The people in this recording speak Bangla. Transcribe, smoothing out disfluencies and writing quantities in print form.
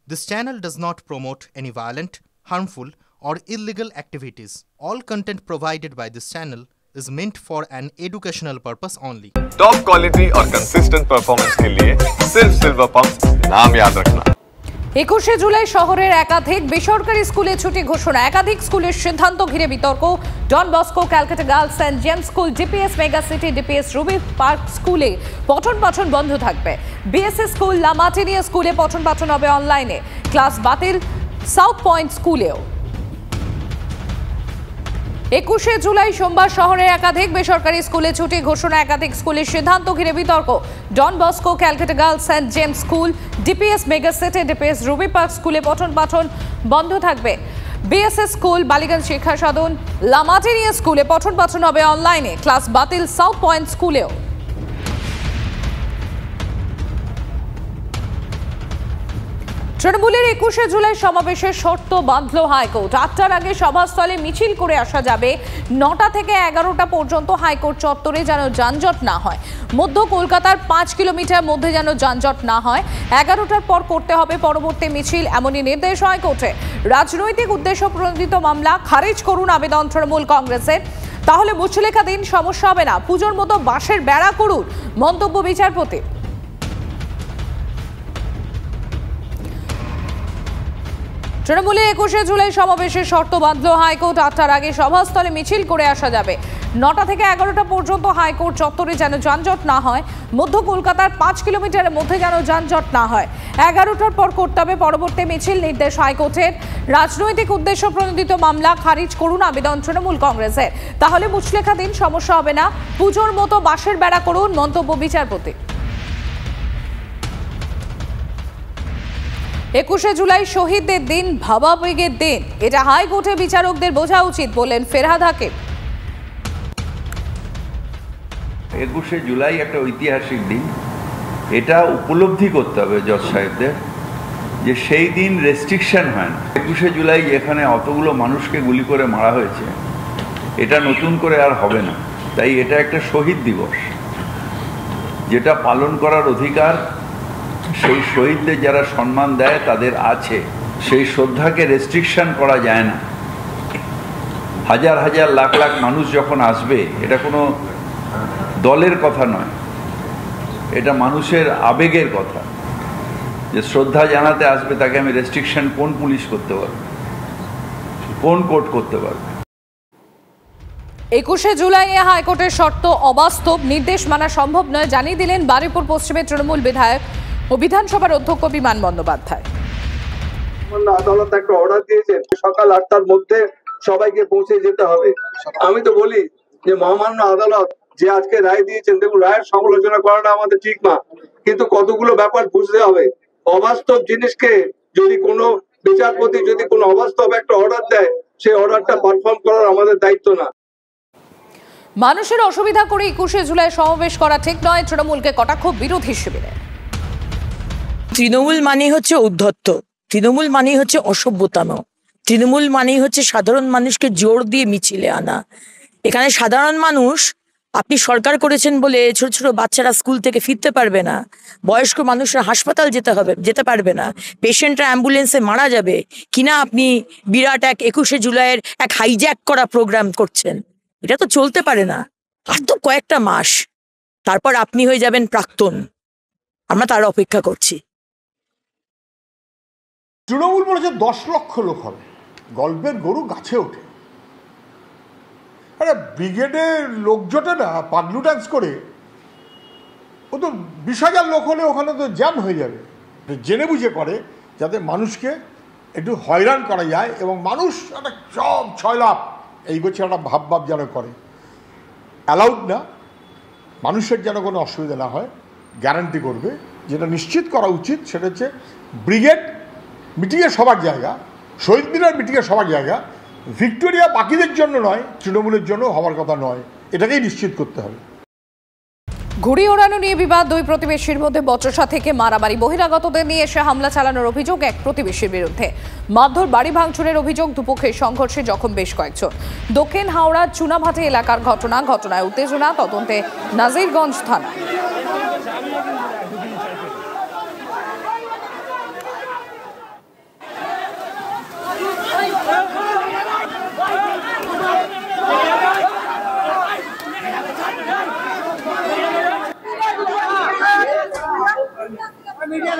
This channel does not promote any violent, harmful, or illegal activities. All content provided by this channel is meant for an educational purpose only. Top quality और कंसिस्टेंट परफॉर्मेंस के लिए सिर्फ सिल्वर पंप नाम याद रखना। 21 জুলাই শহরের একাধিক বেসরকারি স্কুলে ছুটি ঘোষণা। একাধিক স্কুলের সিদ্ধান্ত ঘিরে বিতর্ক। Don Bosco, Calcutta Girls Saint James School, DPS Mega City, DPS Ruby Park স্কুলে পঠন পাঠন বন্ধ থাকবে। বিএসএস স্কুল, লা মার্টিনিয়া স্কুলে পঠন পাঠন হবে অনলাইনে। ক্লাস বাতিল সাউথ পয়েন্ট স্কুলেও। 21 জুলাই সোমবার শহরের একাধিক বেসরকারি স্কুলে ছুটি ঘোষণা। একাধিক স্কুলের সিদ্ধান্ত ঘিরে বিতর্ক। Don Bosco, Calcutta Girls Saint James School, DPS Mega City, DPS Ruby Park স্কুলে পঠন পাঠন বন্ধ থাকবে। বিএসএস স্কুল, বালিগঞ্জ শিক্ষা সদন, লা মার্টিনিয়া স্কুলে পঠন পাঠন হবে অনলাইনে। ক্লাস বাতিল সাউথ পয়েন্ট স্কুলেও। তৃণমূলের 21 জুলাই সমাবেশের শর্ত বাঁধল হাইকোর্ট। 8টার আগে সভাস্থলে মিছিল করে আসা যাবে। 9টা থেকে 11টা পর্যন্ত হাইকোর্ট চত্বরে যেন যানজট না হয়। মধ্য কলকাতার 5 কিলোমিটার মধ্যে যেন যানজট না হয়। 11টার পর করতে হবে পরবর্তী মিছিল, এমনই নির্দেশ হাইকোর্টে। রাজনৈতিক উদ্দেশ্য প্রণোদিত মামলা খারিজ করুন আবেদন তৃণমূল কংগ্রেসের। তাহলে মুচলেখা দিন, সমস্যা হবে না। পুজোর মতো বাঁশের বেড়া করুন, মন্তব্য বিচারপতি। তৃণমূলের 21 জুলাই সমাবেশের শর্ত বাঁধল হাইকোর্ট। 8টার আগে সভাস্থলে মিছিল করে আসা যাবে। 9টা থেকে 11টা পর্যন্ত হাইকোর্ট চত্বরে যেন যানজট না হয়। মধ্য কলকাতার 5 কিলোমিটারের মধ্যে যেন যানজট না হয়। 11টার পর করতে হবে পরবর্তী মিছিল, নির্দেশ হাইকোর্টের। রাজনৈতিক উদ্দেশ্য প্রণোদিত মামলা খারিজ করুন আবেদন তৃণমূল কংগ্রেসের। তাহলে মুচলেখা দিন, সমস্যা হবে না। পুজোর মতো বাঁশের বেড়া করুন, মন্তব্য বিচারপতি। 21 জুলাই শহীদদের দিন, ভাবাবেগের দিন। এটা হাইকোর্টে বিচারকদের বোঝা উচিত বললেন ফেরহাদ হাকিম। 21 জুলাই একটা ঐতিহাসিক দিন। এটা উপলব্ধি করতে হবে জজ সাহেবদের যে সেই দিন রেস্ট্রিকশন হয় না। 21 জুলাই যেখানে অতগুলো মানুষকে গুলি করে মারা হয়েছে, এটা নতুন করে আর হবে না। তাই এটা একটা শহীদ দিবস, যেটা পালন করার অধিকার সেই শহীদদের যারা সম্মান দেয় তাদের আছে। সেই শ্রদ্ধাকে রেস্ট্রিকশন করা যায় না। হাজার হাজার লাখ লাখ মানুষ যখন আসবে, এটা কোনো দলের কথা নয়, এটা মানুষের আবেগের কথা। যে শ্রদ্ধা জানাতে আসবে তাকে আমি রেস্ট্রিকশন কোন পুলিশ করতে পারবে, কোন কোর্ট করতে পারবে? 21 জুলাই হাইকোর্টের শর্ত অবাস্তব, নির্দেশ মানা সম্ভব নয় জানিয়ে দিলেন বারুইপুর পশ্চিমের তৃণমূল বিধায়ক ও বিধানসভার অধ্যক্ষ বিমান বন্দ্যোপাধ্যায়। আদালত একটা অর্ডার দিয়েছেন সকাল 8টার মধ্যে সবাইকে পৌঁছে যেতে হবে। আমি তো বলি যে মহামান্য আদালত যে আজকে রায় দিয়েছেন, দেখুন রায়ের সমালোচনা করাটা আমাদের ঠিক না, কিন্তু কতগুলো ব্যাপার বুঝতে হবে। অবাস্তব জিনিসকে যদি কোনো বিচারপতি যদি কোনো অবাস্তব একটা অর্ডার দেয়, সেই অর্ডারটা পারফর্ম করার আমাদের দায়িত্ব না। মানুষের অসুবিধা করে 21 জুলাই সমাবেশ করা ঠিক নয়, তৃণমূলকে কটাক্ষ বিরোধী শিবিরে। তৃণমূল মানে হচ্ছে উদ্ধত্ত, তৃণমূল মানে হচ্ছে অসভ্যতানো, তৃণমূল মানে হচ্ছে সাধারণ মানুষকে জোর দিয়ে মিছিলে আনা। এখানে সাধারণ মানুষ, আপনি সরকার করেছেন বলে ছোট ছোট বাচ্চারা স্কুল থেকে ফিরতে পারবে না, বয়স্ক মানুষরা হাসপাতাল যেতে পারবে না, পেশেন্টরা অ্যাম্বুলেন্সে মারা যাবে কিনা আপনি বিরাট এক 21 জুলাইয়ের এক হাইজ্যাক করা প্রোগ্রাম করছেন। এটা তো চলতে পারে না। আর তো কয়েকটা মাস, তারপর আপনি হয়ে যাবেন প্রাক্তন। আমরা তার অপেক্ষা করছি। তৃণমূল বলেছে 10 লক্ষ লোক হবে, গল্পের গরু গাছে ওঠে। আরে ব্রিগেডের লোক জোটে না পাগলু ডান্স করে, ও তো 20,000 লোক হলে ওখানে তো জ্যাম হয়ে যাবে। জেনে বুঝে করে যাতে মানুষকে একটু হয়রান করা যায় এবং মানুষ একটা সব 6 লাখ এই করছে একটা ভাব যেন করে। অ্যালাউড না, মানুষের যেন কোনো অসুবিধা না হয় গ্যারান্টি করবে। যেটা নিশ্চিত করা উচিত সেটা হচ্ছে ব্রিগেড মিটিংয়ে সবার জায়গা, শহীদ মিনার মিটিংয়ে সবার জায়গা, ভিক্টোরিয়া বাকিদের জন্য নয়, তৃণমূলের জন্য হওয়ার কথা নয়। এটাকেই নিশ্চিত করতে হবে। ঘুড়ি ওড়ানো নিয়ে বিবাদ, দুই প্রতিবেশীর মধ্যে বচসা থেকে মারামারি, বহিরাগতদের নিয়ে এসে হামলা চালানোর অভিযোগ এক প্রতিবেশীর বিরুদ্ধে। মারধর, বাড়ি ভাঙচুরের অভিযোগ, দুপক্ষের সংঘর্ষে জখম বেশ কয়েকজন। দক্ষিণ হাওড়ার চুনাভাটি এলাকার ঘটনায় উত্তেজনা, তদন্তে নাজিরগঞ্জ থানা। जा